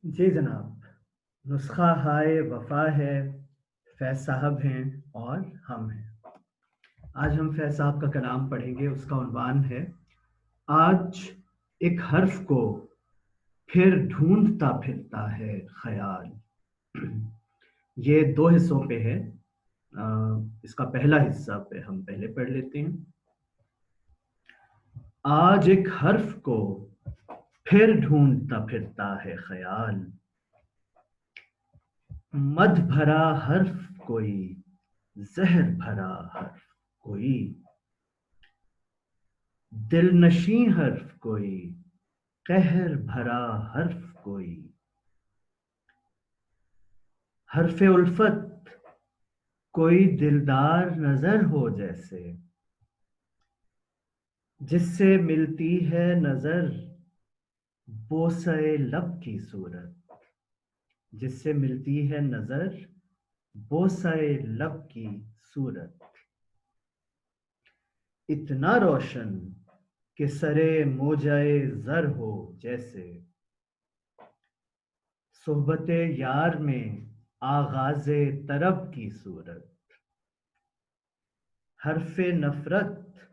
जी जनाब, नुस्खा हाय वफ़ा है, फैज़ साहब हैं और हम हैं। आज हम फैज़ साहब का कलाम पढ़ेंगे, उसका उन्वान है, आज एक हर्फ़ को फिर ढूँढता फिरता है ख़याल। ये 2 हिस्सों पे है। इसका पहला हिस्सा पे हम पहले पढ़ लेते हैं। आज एक हर्फ़ को फिर ढूँढता फिरता है ख़याल, मद भरा हर्फ़ कोई, ज़हर भरा हर्फ़ कोई, दिलनशीं हर्फ़ कोई, कहर भरा हर्फ़ कोई, हर्फ़े उल्फत कोई दिलदार नज़र हो जैसे, जिससे मिलती है नज़र बोसे लब की सूरत, जिससे मिलती है नज़र बोसे लब की सूरत, इतना रोशन कि सरे मोजाए ज़र हो जैसे, सोहबते यार में आगाज़े तरब की सूरत, हर्फ़े नफ़रत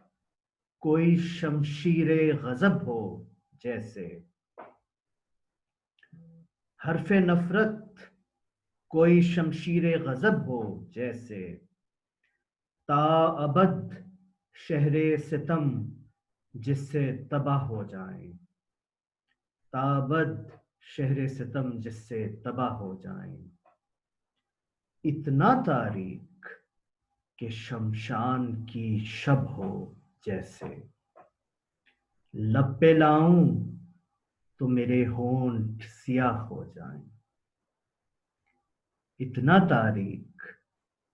कोई शमशीरे ग़ज़ब हो जैसे, हर्फ़े नफ़रत कोई शमशीरे ग़ज़ब हो जैसे, ताअबद शहरे सितम जिससे तबाह हो जाएं, ताअबद शहरे सितम जिससे तबाह हो जाएं, इतना तारीक कि शमशान की शब हो जैसे, लब पे लाऊं तो मेरे होंठ सियाह हो जाएं, इतना तारीक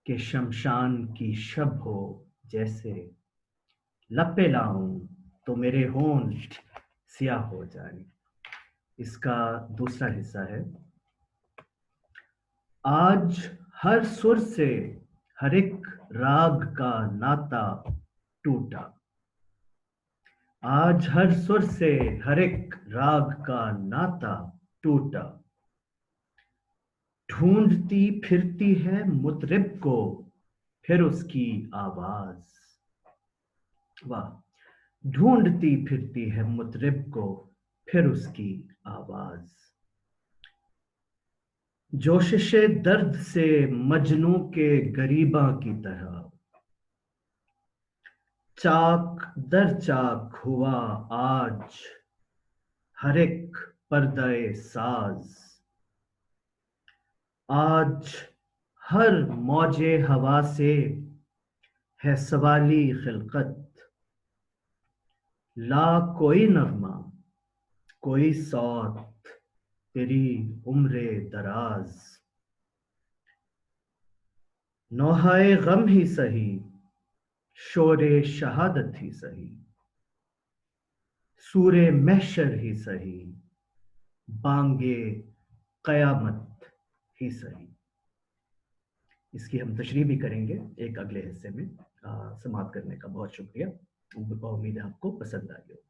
कि शमशान की शब हो जैसे, लब पे लाऊं तो मेरे होंठ सियाह हो जाएं। इसका दूसरा हिस्सा है, आज हर सुर से हर एक राग का नाता टूटा, आज हर सुर से हर एक राग का नाता टूटा, ढूंढती फिरती है मुतरिब को फिर उसकी आवाज, वाह, ढूंढती फिरती है मुतरिब को फिर उसकी आवाज, जोशिशे दर्द से मजनू के गरीबा की तरह, चाक दर चाक हुआ आज हर एक पर्दाए साज, आज हर मौजे हवा से है सवाली खिलकत, ला कोई नगमा कोई सौत तेरी उम्रे दराज, नौहाए गम ही सही शोरे शहादत ही सही, सूरे महशर ही सही बांगे कयामत ही सही। इसकी हम तशरीह भी करेंगे एक अगले हिस्से में। समाप्त करने का बहुत शुक्रिया। उम्मीद है आपको पसंद आई हो।